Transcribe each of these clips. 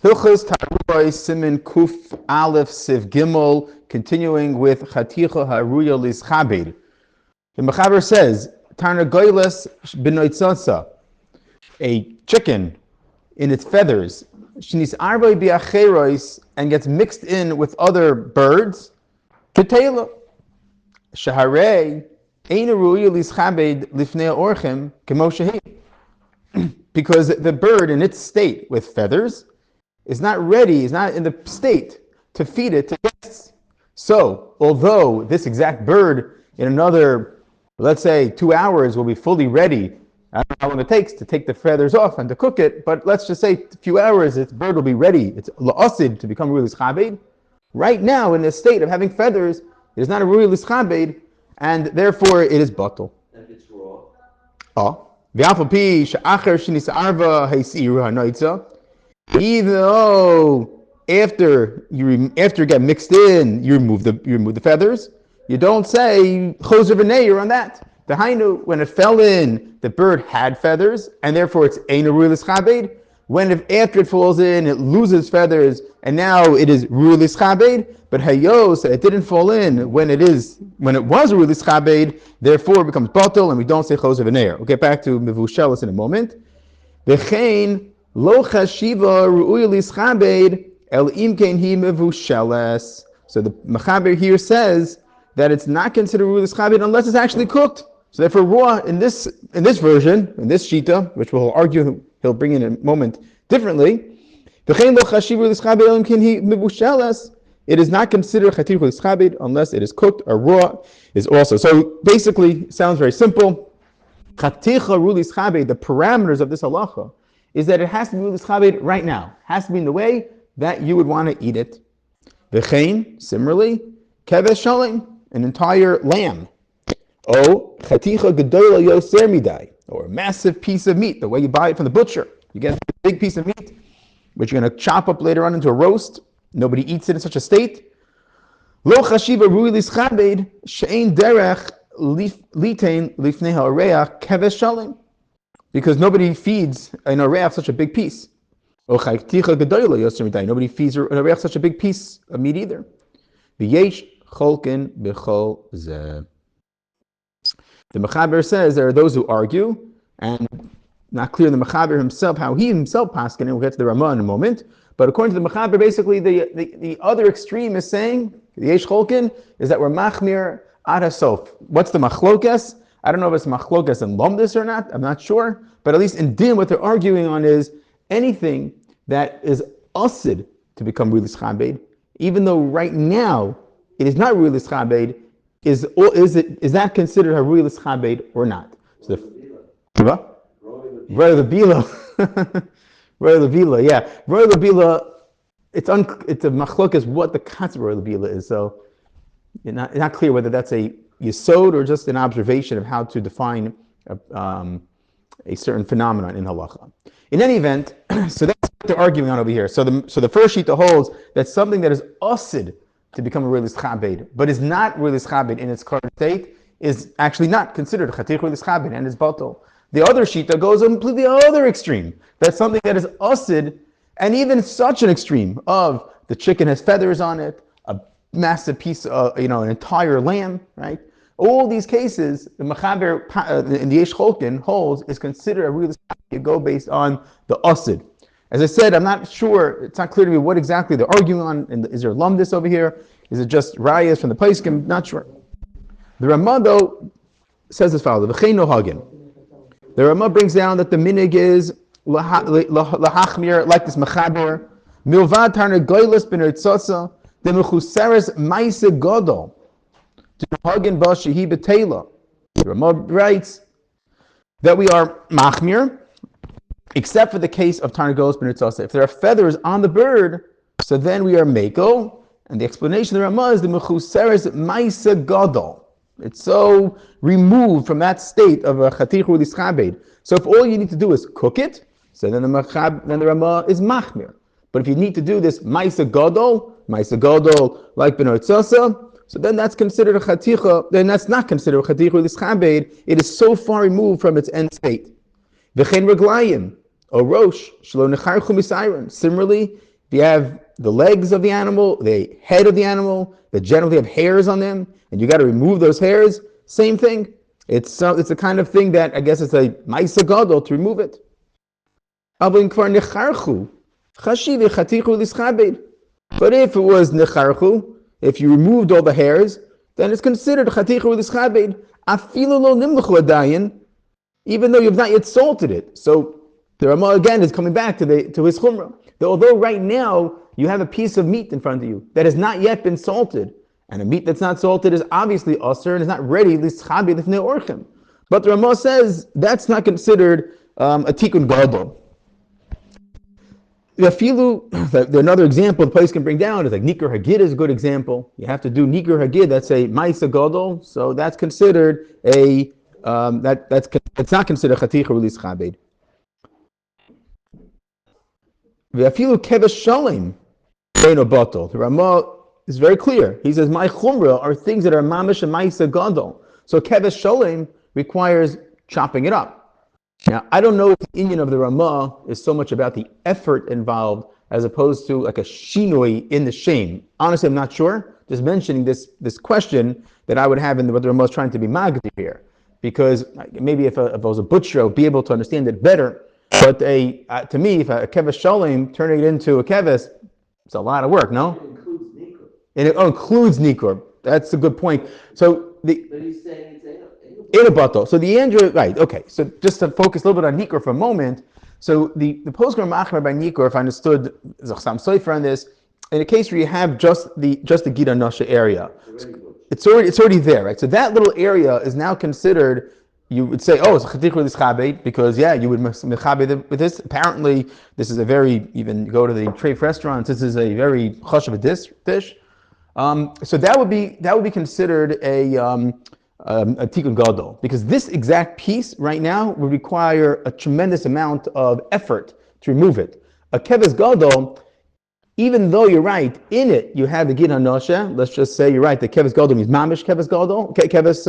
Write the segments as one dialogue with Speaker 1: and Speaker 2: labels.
Speaker 1: Hilchos Tarubai Simin Kuf Aleph Siv Gimel, continuing with Chaticha Haruya Lischabed. The Mechaber says, Tarnagoyles Benoitzatza, a chicken in its feathers, Shnis Arboi Biacherois, and gets mixed in with other birds, Ketela. Shaharei Eina Ruya Lischabed Lifnei Orchem Kemo Shehi. Because the bird in its state with feathers is not ready, is not in the state to feed it to guests. So, although this exact bird in another, let's say 2 hours will be fully ready, I don't know how long it takes to take the feathers off and to cook it, but let's just say a few hours, its bird will be ready. It's la'asid to become ru'il l'schabed. Right now, in the state of having feathers, it is not a ru'il l'schabed, and therefore it is batal.
Speaker 2: If it's raw.
Speaker 1: Even though after you get mixed in, you remove the feathers, you don't say choser v'neir on that. The hainu, when it fell in, the bird had feathers, and therefore it's ein ru'il l'schabed. When after it falls in, it loses feathers, and now it is ru'il l'schabed. But hayos, it didn't fall in when it was ru'il l'schabed, therefore it becomes batal, and we don't say choser v'neir. We'll get back to mevushelas in a moment. V'chein lo chashiva ru'il l'schabed el imkein hi mevushelas. So the Mechaber here says that it's not considered ru'il l'schabed unless it's actually cooked. So therefore, raw in this version, in this shita, which we'll argue he'll bring in a moment differently, it is not considered chatir l'schabed unless it is cooked, or raw is also. So basically, sounds very simple. Chaticha ru'il l'schabed, the parameters of this halacha, is that it has to be ru'il l'schabed right now. It has to be in the way that you would want to eat it. V'chein, similarly, keves shalim, an entire lamb. Chaticha gedola yoser midai, or a massive piece of meat, the way you buy it from the butcher. You get a big piece of meat, which you're going to chop up later on into a roast. Nobody eats it in such a state. Lo chashiva ru'il l'schabed she'ein derech litain lifnei ha'oreach keves shalim, because nobody feeds an oreach such a big piece. Chaticha gedola yoser midai, nobody feeds an oreach such a big piece of meat either. V'yesh cholkin b'chol zeh. The Mechaber says there are those who argue, and not clear in the Mechaber himself how he himself paskin, and we'll get to the Ramah in a moment. But according to the Mechaber, basically the other extreme is saying, the Yesh Cholkin, is that we're machmir ad hasof. What's the machlokas? I don't know if it's machlokas and lomdus or not, I'm not sure. But at least in din, what they're arguing on is anything that is asid to become ru'il l'schabed, even though right now it is not ru'il l'schabed, is that considered a ru'il l'schabed or not? So Roy Levila, yeah. Roy Levila, it's a machlok what the concept of Roy Levila is. So it's not clear whether that's a yesod or just an observation of how to define a certain phenomenon in halacha. In any event, so that's what they're arguing on over here. So the first shita holds that something that is asid to become a ru'il l'schabed, but is not ru'il l'schabed in its current state, is actually not considered chatir ru'il l'schabed and is batal. The other shita goes completely the other extreme. That's something that is asid, and even such an extreme of the chicken has feathers on it, a massive piece of, an entire lamb, right? All these cases, the Mechaber in the Yesh Cholkin holds is considered a ru'il l'schabed. You go based on the asid. As I said, I'm not sure, it's not clear to me what exactly they're arguing on. And is there lumdis over here? Is it just rayas from the Paiskim? Not sure. The Ramah, though, says as follows, V'chein no hagin. The Ramah brings down that the minig is lahachmir, like this Mechaber, milvad tarnagoyles b'nertzotza, the mechuseres maise godol, to hagin ba shehi b'teila. The Ramah writes that we are machmir, except for the case of tarnagolos b'nertzasa. If there are feathers on the bird, so then we are meko. And the explanation of the Ramah is the mechuseres maisa gadol. It's so removed from that state of a chatir ru'il l'schabed. So if all you need to do is cook it, so then the Ramah is machmir. But if you need to do this maisa gadol like b'nertzasa, so then that's considered a chaticha. Then that's not considered a chatir ru'il l'schabed. It is so far removed from its end state. V'chein reglayim, or rosh, shelo necharchu misayron. Similarly, you have the legs of the animal, the head of the animal that generally have hairs on them, and you got to remove those hairs, same thing. It's a kind of thing that I guess it's a ma'isa gadol to remove it. But if it was necharchu, if you removed all the hairs, then it's considered chatichu l'schabed. Afilu lo nimluchu adayin, even though you've not yet salted it. So the Ramah again is coming back to his chumrah. Although right now you have a piece of meat in front of you that has not yet been salted, and a meat that's not salted is obviously usher and is not ready l'schabed l'fnei orchim. But the Ramah says that's not considered a tikkun gadol. Another example the place can bring down is like Nikkur Hagid is a good example. You have to do Nikkur Hagid, that's a Ma'isa Gadol, so that's considered it's not considered Chaticha Release Chabed. V'afilu Kevesh Shalem Beino Batal. The Ramah is very clear. He says, my Chumrah are things that are Mamish and Ma'isa Gadol. So Kevesh Shalem requires chopping it up. Now, I don't know if the inyan of the Ramah is so much about the effort involved as opposed to like a shinoi in the shame. Honestly, I'm not sure. Just mentioning this question that I would have in what the Ramah is trying to be magdi here. Because maybe if I was a butcher, I would be able to understand it better. But to me, if a keves shalom, turning it into a keves, it's a lot of work, no? It includes nikur. That's a good point. So but he's saying it's in a bottle. So the answer, right? Okay. So just to focus a little bit on nikur for a moment. So the postgram machmer by nikur, if I understood Zachsam Soifer on this, in a case where you have just the Gita Nasha area, it's already there, right? So that little area is now considered. You would say, oh, it's chatichu l'schabed, because you would mechabed with this. Apparently, this is a very, even go to the treif restaurants, this is a very chashuv dish. So that would be considered a tikkun gadol, because this exact piece right now would require a tremendous amount of effort to remove it. A keves gadol, even though you're right, in it you have the gid hanosha. Let's just say you're right. The keves gadol means mamish keves gadol, keves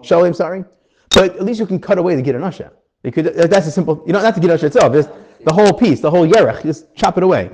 Speaker 1: shalom. Sorry. But at least you can cut away the Gid Anasha. Because that's a simple, not the Gid Anasha itself, just the whole piece, the whole Yoreh, just chop it away.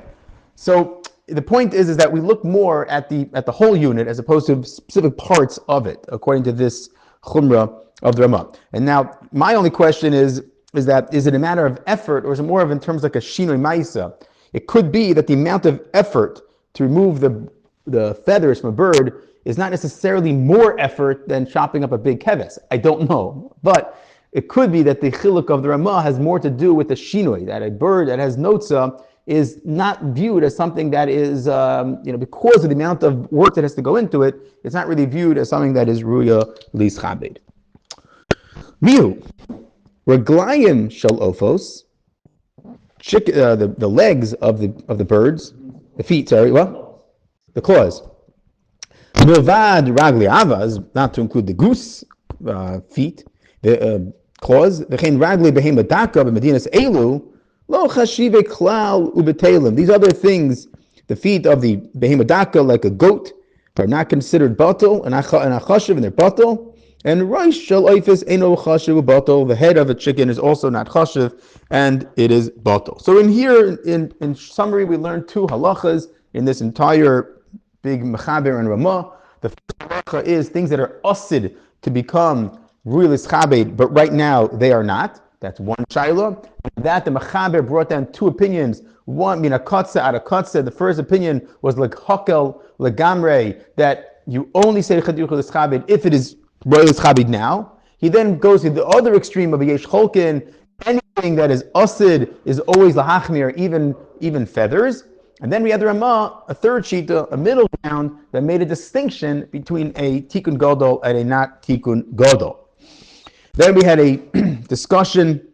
Speaker 1: So the point is that we look more at the whole unit as opposed to specific parts of it, according to this Chumrah of the Ramah. And now, my only question is it a matter of effort, or is it more of in terms like a Shinoi Maisa? It could be that the amount of effort to remove the feathers from a bird is not necessarily more effort than chopping up a big keves. I don't know. But it could be that the chiluk of the Ramah has more to do with the shinoi, that a bird that has notza is not viewed as something that is, because of the amount of work that has to go into it, it's not really viewed as something that is ruya lis chabed. Miu, reglayim shel ofos, the legs of the birds, the feet, the claws. Milvad ragli avas, not to include the goose feet, the claws. V'chein ragli behema daka b'medinas elu lo chashive klal ubetelim. These other things, the feet of the behema daka, like a goat, are not considered batal and achashiv, and they're batal. And reish shel oifis eno chashiv batal. The head of a chicken is also not chashiv, and it is batal. So in summary, we learned two halachas in this entire big mechaber and ramah. The first halacha is things that are asid to become really schabed, but right now they are not. That's one shaila. That the mechaber brought down two opinions. One, mina katsa out of katsa. The first opinion was like hakel legamre, that you only say chadiuch l'schabed if it is really schabed now. He then goes to the other extreme of a yesh cholkin. Anything that is asid is always lahachmir, even feathers. And then we had the Ramah, a third shita, a middle ground that made a distinction between a tikkun gadol and a not tikkun gadol. Then we had a discussion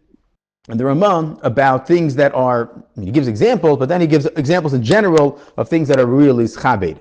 Speaker 1: in the Ramah about things that are, he gives examples, but then he gives examples in general of things that are really schabed.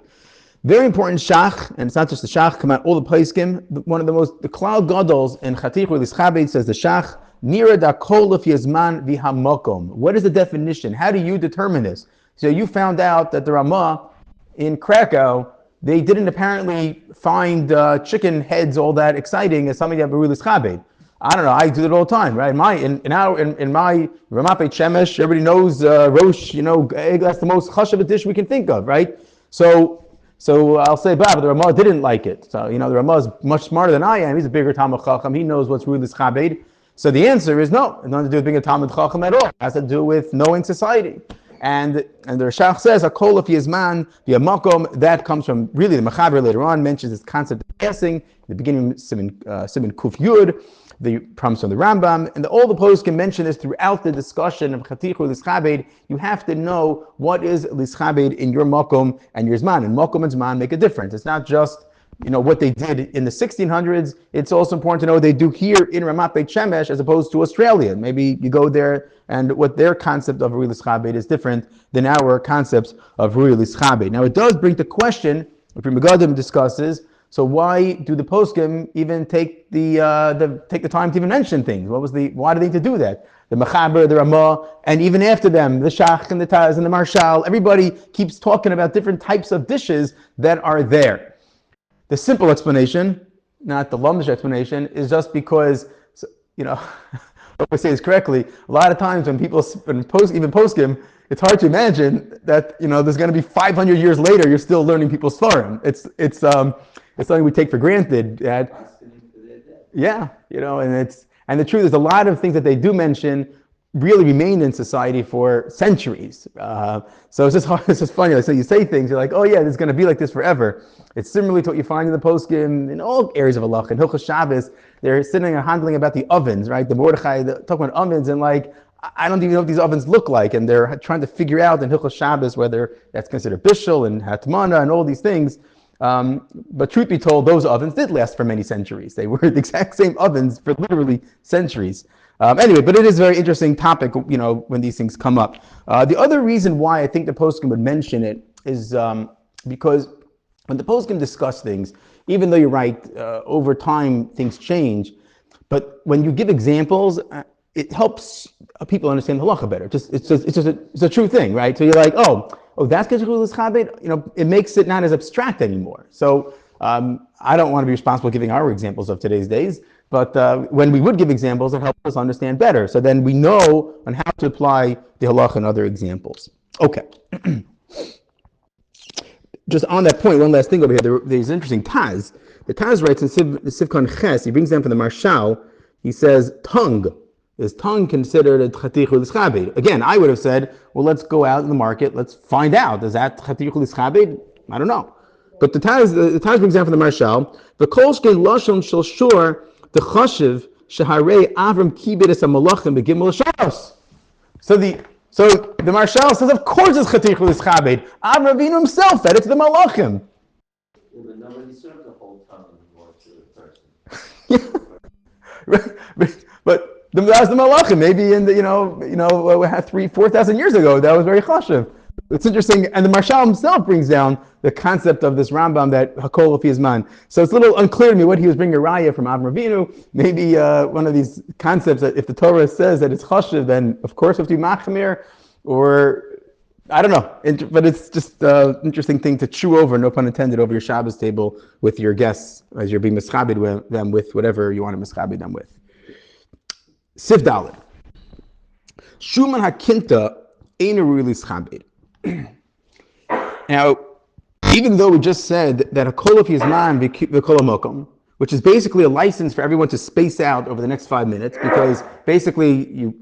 Speaker 1: Very important shach, and it's not just the shach, come out all the paiskim. One of the cloud gadols in Chatich really schabed says the shach, nira da kol of yezman v'hamokom. What is the definition? How do you determine this? So you found out that the Ramah in Krakow, they didn't apparently find chicken heads all that exciting as something that really schabed. I don't know. I do it all the time, right? In my Ramah Beit Shemesh, everybody knows Rosh. That's the most chashav dish we can think of, right? So I'll say, but the Ramah didn't like it. So the Ramah is much smarter than I am. He's a bigger Talmud Chacham. He knows what's really chabed. So the answer is no. It has nothing to do with being a Talmud Chacham at all. It has to do with knowing society. And the Rashach says, "Hakol if yizman v'yamakom." That comes from really the Mechaber later on mentions this concept of passing. The beginning of Siman Kuf Yud, the promise from the Rambam, and all the posts can mention this throughout the discussion of Chatichu Lischabed. You have to know what is Lischabed in your Makom and your Zman. And Makom and Zman make a difference. It's not just what they did in the 1600s. It's also important to know what they do here in Ramat Beit Shemesh as opposed to Australia. Maybe you go there and what their concept of Rui Lischabed is different than our concepts of Rui Lischabed. Now it does bring the question, which Megadim discusses, so why do the poskim even take the time to even mention things? Why do they need to do that? The Mechaber, the Ramah, and even after them, the Shach and the Taz and the Marshal, everybody keeps talking about different types of dishes that are there. The simple explanation, not the lumdish explanation, is just because, if I say this correctly, a lot of times when people, even poskim, it's hard to imagine that, there's going to be 500 years later, you're still learning people's Svarim. It's something we take for granted. And the truth is a lot of things that they do mention really remain in society for centuries. So it's just funny. So you say things, you're like, oh yeah, it's going to be like this forever. It's similarly to what you find in the poskim in all areas of halakha. In Hilchos Shabbos, they're sitting and handling about the ovens, right? The Mordechai talking about ovens, and I don't even know what these ovens look like, and they're trying to figure out in Hilchos Shabbos whether that's considered bishul and hatmana and all these things. But truth be told, those ovens did last for many centuries. They were the exact same ovens for literally centuries. Anyway, but it is a very interesting topic, when these things come up. The other reason why I think the poskim would mention it is because when the poskim discuss things, even though you're right, over time things change, but when you give examples, it helps people understand the halacha better. It's a true thing, right? So you're like, oh, that's Keshul Chabed. It makes it not as abstract anymore. So I don't want to be responsible for giving our examples of today's days, but when we would give examples, it helps us understand better. So then we know on how to apply the halacha and other examples. Okay. Just on that point, one last thing over here. There's interesting Taz. The Taz writes in Sivkon Ches, he brings down from the Marshal, he says, tongue. Is tongue considered a Chatichu Lischabed? Again, I would have said, well, let's go out in the market, let's find out. Is that Chatichu Lischabed? I don't know. But the Taz brings down from the Marshal, the Kolshkein Lashon Shel Shor, the Chashiv, Shaharei Avram Kibid Es HaMalachim Begimel Shabbos. So the Marshal says, of course it's Chatichu Lischabed. Avram Avinu himself fed it to the Malachim.
Speaker 2: Yeah, but nobody served the whole tongue anymore to the person.
Speaker 1: But that was the Malachim. Maybe in the 4,000 years ago, that was very chashiv. It's interesting, and the Marshal himself brings down the concept of this Rambam that Hakol Lefi Zman. So it's a little unclear to me what he was bringing a raya from Avram Avinu. Maybe one of these concepts that if the Torah says that it's chashiv, then of course we have to be machmir, or I don't know. But it's just an interesting thing to chew over, no pun intended, over your Shabbos table with your guests as you're being mischabed them with whatever you want to mischabed them with. Sif Dalet. Shuman hakinta ain't really schabed. Now, even though we just said that a kol of yizman v'kol mokom, which is basically a license for everyone to space out over the next 5 minutes, because basically,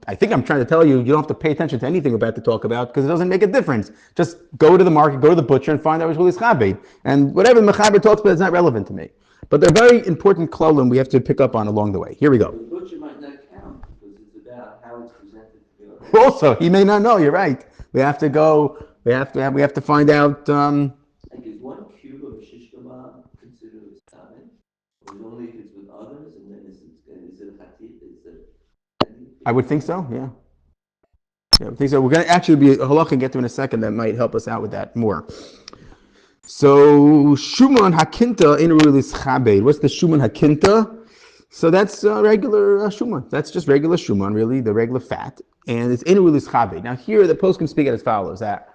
Speaker 1: I think I'm trying to tell you, you don't have to pay attention to anything we're about to talk about, because it doesn't make a difference. Just go to the market, go to the butcher, and find out what's really schabed. And whatever the mechaber talks about is not relevant to me. But they're very important klolim we have to pick up on along the way. Here we go.
Speaker 2: The butcher might not count, because it's about how it's presented to the
Speaker 1: Also, he may not know. You're right. We have to go. We have to find out.
Speaker 2: Like, is 1 cube of shish kebab considered a salad? Or only if it's with others, and then is it a chatit?
Speaker 1: I would think so. Yeah. I would think so. We're going to actually be a halach and get to in a second that might help us out with that more. So Shuman Hakinta in really Chabed. What's the Shuman Hakinta? So that's regular Shuman. That's just regular Shuman, really, the regular fat. And it's in really Chabed. Now here the post can speak it as follows: that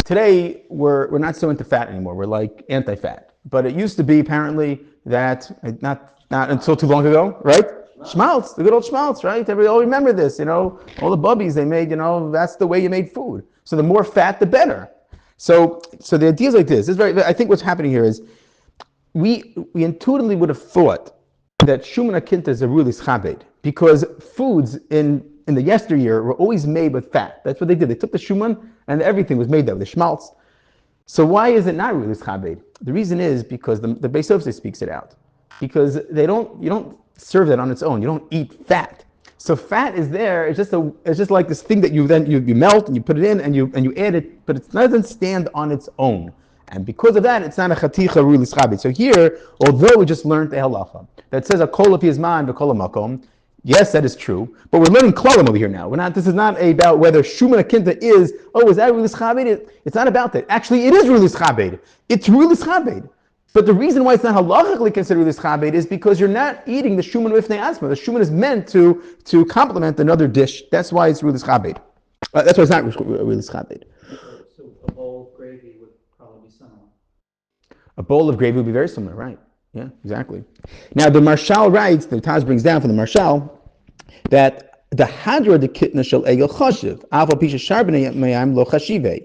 Speaker 1: today we're not so into fat anymore. We're like anti-fat. But it used to be apparently that not until too long ago, right? Schmaltz, the good old schmaltz, right? Everybody all remember this, all the bubbies they made, that's the way you made food. So the more fat, the better. So the idea is like this. I think what's happening here is we intuitively would have thought that Shuman Akinta is a really schabed because foods in the yesteryear were always made with fat. That's what they did. They took the Shuman and everything was made there, the schmaltz. So why is it not really schabed? The reason is because the Beis Yosef speaks it out. Because you don't serve that on its own. You don't eat fat. So fat is there. It's just like this thing that you melt and you put it in and you add it, but it doesn't stand on its own. And because of that, it's not a chaticha really schabed. So here, although we just learned the halacha that says a kol of yizman v'kol makom, yes, that is true. But we're learning klalim over here now. This is not about whether shuman akinta is that really schabed? It's not about that. Actually, it is really schabed. It's really schabed. But the reason why it's not halachically considered really schabed is because you're not eating the shuman wifnei asma. The shuman is meant to complement another dish. That's why it's really schabed. That's why it's not really schabed.
Speaker 3: So a bowl of gravy would probably be similar.
Speaker 1: A bowl of gravy would be very similar, right? Yeah, exactly. Now the Marshal writes, the Taz brings down from the Marshal, that the hadra de kitna shel egel chashiv, afal pisha sharbnei mayam lo chashive.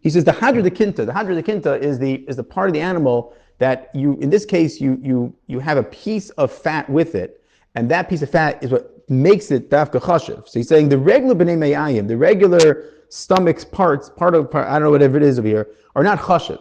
Speaker 1: He says the hadra de kinta is the part of the animal that in this case, you have a piece of fat with it, and that piece of fat is what makes it dafka chashiv. So he's saying the regular b'nei mayayim, the regular stomach's part, I don't know whatever it is over here, are not chashiv.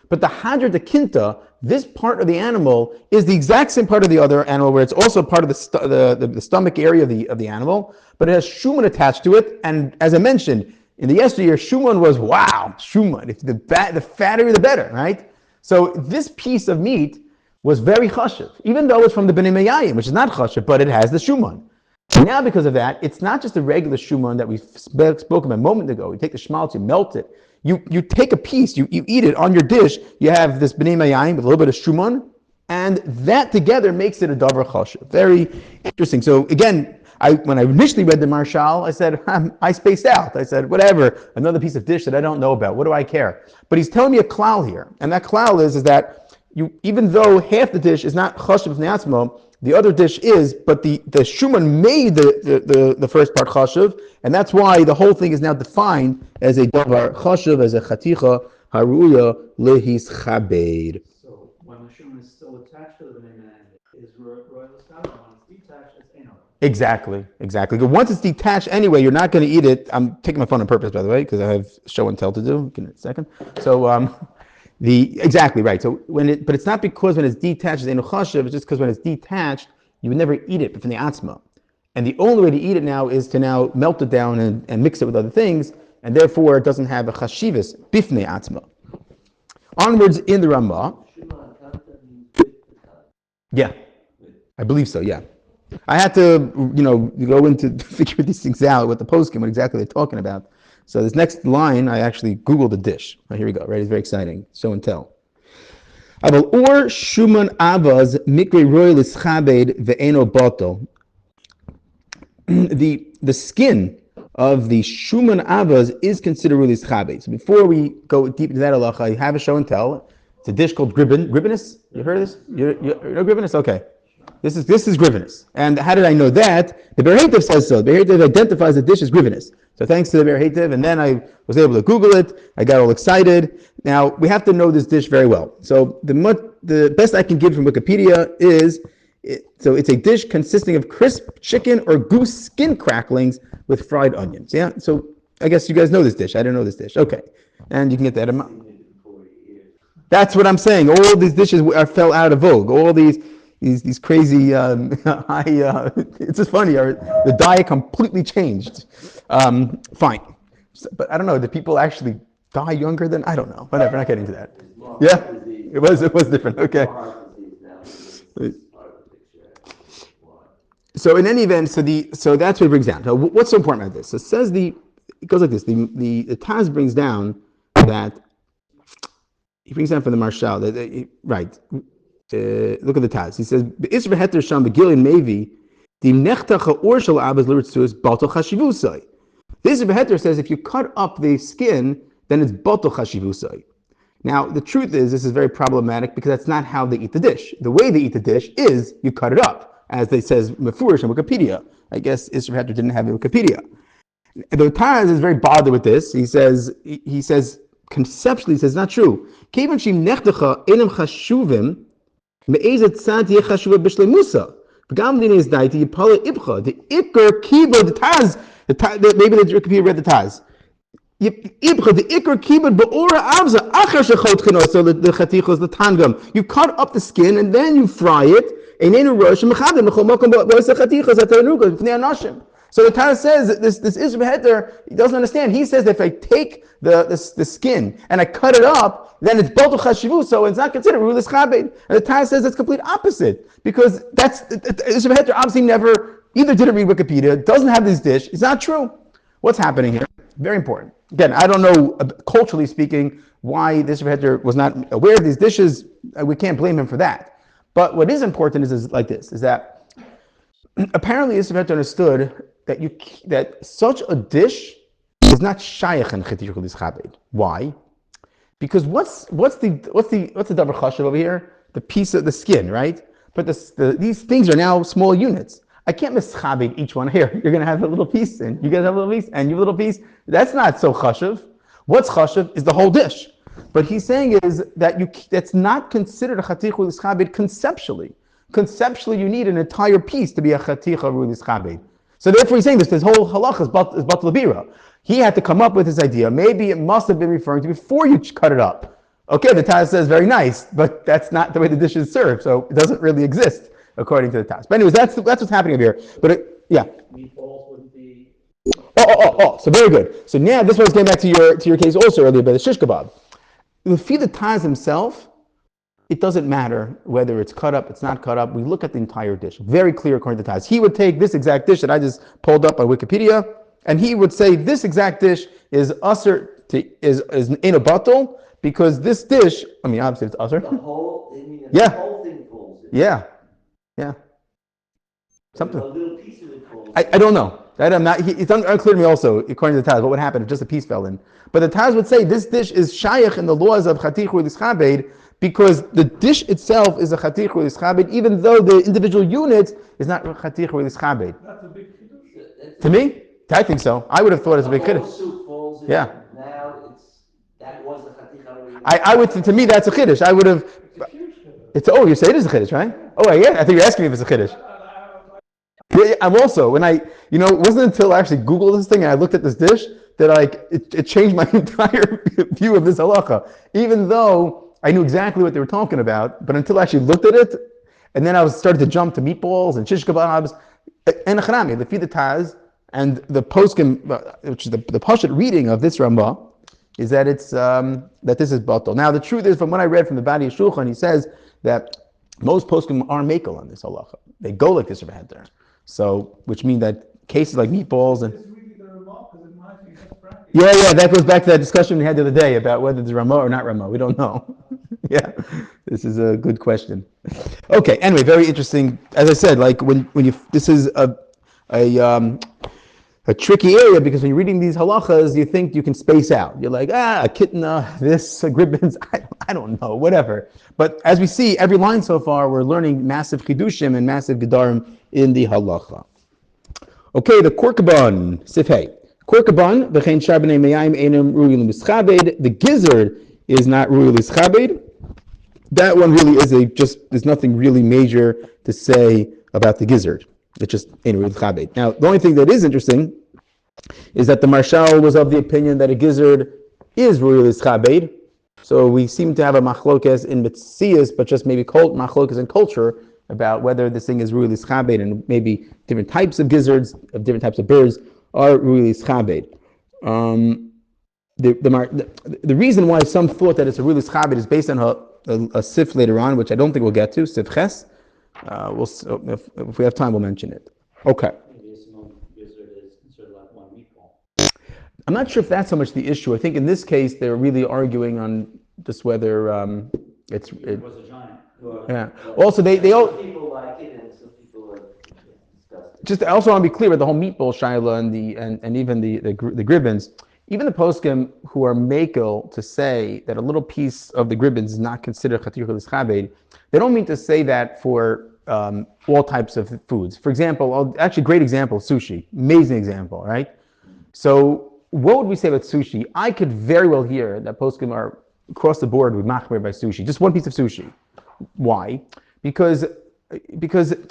Speaker 1: But the hadra de kinta, this part of the animal, is the exact same part of the other animal, where it's also part of the stomach area of the animal, but it has shuman attached to it. And as I mentioned, in the yesteryear, shuman was shuman. If the fatter, the better, right? So this piece of meat was very chashiv, even though it's from the b'nei mayayim, which is not chashiv, but it has the shuman. And now because of that, it's not just the regular shuman that we spoke about a moment ago. You take the schmaltz, you melt it. You take a piece, you eat it on your dish. You have this b'nei mayayim with a little bit of shuman, and that together makes it a davar chashiv. Very interesting. So again, when I initially read the Marshal, I said, I spaced out. I said, whatever, another piece of dish that I don't know about. What do I care? But he's telling me a klal here. And that klal is that even though half the dish is not chashiv v'neatzmo, the other dish is, but the shuman made the first part chashiv, and that's why the whole thing is now defined as a davar chashiv, as a chaticha haruya lehis chabed.
Speaker 3: So when the shuman is still attached to the banana, is royal schabed. When it's detached, it's eno.
Speaker 1: Exactly. Once it's detached anyway, you're not going to eat it. I'm taking my phone on purpose, by the way, because I have show and tell to do. Give me a second. So exactly right. So but it's not because when it's detached, it's eno chashiv. It's just because when it's detached, you would never eat it from the atzma. And the only way to eat it now is to now melt it down and mix it with other things, and therefore it doesn't have a chashivas bifnei atzma. Onwards in the Ramah. Yeah, I believe so. Yeah. I had to, go into figure these things out with the poskim, what exactly they're talking about. So this next line, I actually Googled the dish. Here we go, right? It's very exciting. Show and tell. Aval or shuman avaz mikre royal ischabed ve'eno boto. The skin of the shuman avaz is considered really ischabed. So before we go deep into that halacha, I have a show and tell. It's a dish called gribbinus. You heard of this? You know gribbinus? Okay. This is grivinus. And how did I know that? The Be'er Heitev says so. The Be'er Heitev identifies the dish as grivinus. So thanks to the Be'er Heitev, and then I was able to Google it. I got all excited. Now, we have to know this dish very well. So the best I can give from Wikipedia is, so it's a dish consisting of crisp chicken or goose skin cracklings with fried onions. Yeah, so I guess you guys know this dish. I didn't know this dish. Okay. And you can get that amount. That's what I'm saying. All these dishes fell out of vogue. All these crazy it's just funny. The diet completely changed. Fine, but I don't know. Did people actually die younger than? I don't know. Whatever. Not getting into that. Yeah, it was different. Okay. So in any event, so that's what it brings down. So what's so important about this? So it goes like this. The Taz brings down that he brings down from the Marshal right. Look at the Taz. He says, "Isra heter sham begilin mevi the nechtacha or shel abaz l'ritzus batal chashivusay." This heter says if you cut up the skin, then it's batal chashivusay. Now the truth is this is very problematic because that's not how they eat the dish. The way they eat the dish is you cut it up. as they says Mefurish in Wikipedia. I guess Isser Heter didn't have a Wikipedia. The Taz is very bothered with this. He says conceptually, he says not true. Kevan shim nechtecha enem chashuvim me'ezet tzad yeh chashuva b'shleimusa. V'gam din is daiti yipala ibcha. The ikar kibud the Taz. Maybe the Wikipedia read the Taz. The ikar kibud be'ora avza achar shechot chinosa the chatichos the tangam. You cut up the skin and then you fry it. Einenu rosh mechadem l'chol makom b'osa chatichos atanuga v'nei anashim. So the Taz says that this Isser Heter, he doesn't understand. He says that if I take the skin and I cut it up, then it's Baltul Chashivu, so it's not considered Rulis Chabed. And the Taz says it's complete opposite, because Isser Heter obviously never either didn't read Wikipedia, doesn't have this dish. It's not true. What's happening here? Very important. Again, I don't know, culturally speaking, why the Isser Heter was not aware of these dishes. We can't blame him for that. But what is important is like this, is that apparently Isser Heter understood that such a dish is not shayach in chetichul ischabed. Why? Because what's the davar chashav over here? The piece of the skin, right? But these things are now small units. I can't mischabed each one here. You're going to have a little piece, and you guys have a little piece, and you have a little piece. That's not so chashav. What's chashav is the whole dish. But he's saying is that that's not considered a chatichul ischabed conceptually. Conceptually, you need an entire piece to be a chaticha rulis chabed. So therefore, he's saying this whole halacha is batul bira. He had to come up with this idea. Maybe it must have been referring to before you cut it up. Okay, the Taz says very nice, but that's not the way the dish is served, so it doesn't really exist according to the Taz. But anyways, that's what's happening over here. But yeah.
Speaker 3: Meatballs wouldn't be.
Speaker 1: So very good. So now this was getting back to your case also earlier about the shish kebab. If you feed the Taz himself, it doesn't matter whether it's cut up, it's not cut up. We look at the entire dish. Very clear according to Taz. He would take this exact dish that I just pulled up on Wikipedia, and he would say this exact dish is usher is in a bottle because this dish. I mean, obviously it's usher.
Speaker 2: The whole thing falls in.
Speaker 1: Yeah. Something.
Speaker 2: A little piece of it falls in.
Speaker 1: I don't know. It's unclear to me also, according to the Taz, what would happen if just a piece fell in. But the Taz would say this dish is shayach in the laws of chatichu l'schabed, because the dish itself is a chatichu l'schabed, even though the individual unit is not chatichu l'schabed.
Speaker 3: That's a big chiddush.
Speaker 1: To me, I think so. I would have thought it's a big
Speaker 2: The whole
Speaker 1: chiddush.
Speaker 2: soup falls in.
Speaker 1: Yeah.
Speaker 2: Now that was a chaticha.
Speaker 1: I would, to me, that's a chiddush. I would have.
Speaker 3: It's a huge chiddush.
Speaker 1: You say it is a chiddush, right? Oh, yeah. I think you're asking me if it's a chiddush. Yeah, I'm also, when it wasn't until I actually Googled this thing and I looked at this dish that it changed my entire view of this halacha. Even though I knew exactly what they were talking about, but until I actually looked at it, and then I started to jump to meatballs and shish kebabs, and the feed the Taz, and the poskim, which is the pashut reading of this Ramah, is that it's that this is batal. Now the truth is, from what I read from the body of Shulchan, he says that most poskim are makel on this halacha. They go like this Isser Heter. So, which means that cases like meatballs and yeah, that goes back to that discussion we had the other day about whether it's Ramah or not Ramah. We don't know. Yeah, this is a good question. Okay, anyway, very interesting. As I said, like when you this is a tricky area because when you're reading these halachas, you think you can space out. You're like, a kitna, this, gribbins, I don't know, whatever. But as we see, every line so far, we're learning massive chidushim and massive gedarim in the halacha. Okay, the korkaban, sifhei. Korkaban, v'chein shar b'nei meyayim einam ru'il mischabed. The gizzard is not ru'il mischabed. That one really there's nothing really major to say about the gizzard. It's just ain't ru'il mischabed. Now, the only thing that is interesting is that the Marshal was of the opinion that a gizzard is ru'il mischabed. So we seem to have a machlokes in Metzias, but just maybe machlokes in culture about whether this thing is ru'il mischabed, and maybe different types of gizzards, of different types of birds, are ru'il mischabed. The reason why some thought that it's a ru'il mischabed is based on a sif later on, which I don't think we'll get to, sif ches. If we have time, we'll mention it. Okay.
Speaker 3: Maybe a small gizzard is considered like one meatball.
Speaker 1: I'm not sure if that's so much the issue. I think in this case, they're really arguing on just whether
Speaker 3: It was a giant.
Speaker 1: Yeah. Also, they all.
Speaker 2: Some people like it, and some people are disgusted.
Speaker 1: Just I also want to be clear with the whole meatball shaila and even the gribbins. Even the poskim who are makel to say that a little piece of the gribbins is not considered chatichul ischabed, they don't mean to say that for all types of foods. For example, actually, great example, sushi. Amazing example, right? So what would we say about sushi? I could very well hear that poskim are across the board with machmir by sushi. Just one piece of sushi. Why? Because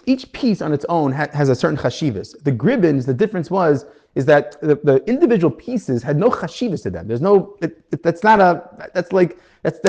Speaker 1: each piece on its own has a certain chashivas. The gribbins, the difference is that the individual pieces had no chashivas to them. There's no, that's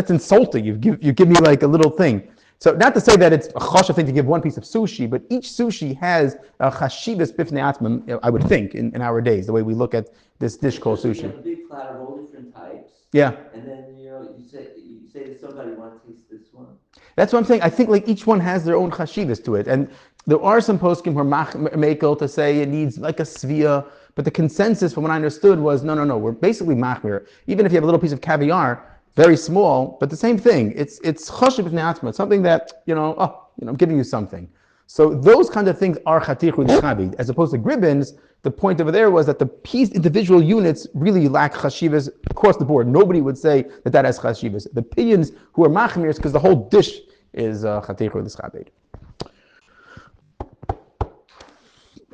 Speaker 1: insulting. You give me like a little thing. So not to say that it's a chashav thing to give one piece of sushi, but each sushi has a chashivas bifnei atzmam, I would think, in our days, the way we look at this dish called
Speaker 2: You
Speaker 1: sushi.
Speaker 2: have a big platter of all different types.
Speaker 1: Yeah.
Speaker 2: And then, you say to somebody, you want to taste this one?
Speaker 1: That's what I'm saying. I think like each one has their own chashivas to it. And there are some poskim who are makel to say it needs like a svia, but the consensus from what I understood was, no, we're basically machmir. Even if you have a little piece of caviar, very small, but the same thing. It's chashiv b'nei something that, I'm giving you something. So those kind of things are chatichu d'chabid. As opposed to gribbins, the point over there was that the piece individual units really lack chashivas across the board. Nobody would say that has chashivas. The opinions who are machmirs because the whole dish is chatichu d'chabid.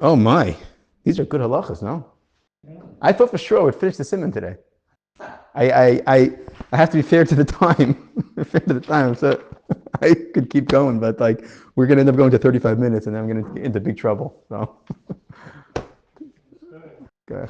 Speaker 1: Oh my, these are good halachas, no? I thought for sure I would finish the simon today. I have to be fair to the time. So I could keep going, but like we're gonna end up going to 35 minutes, and then I'm gonna get into big trouble. So, okay.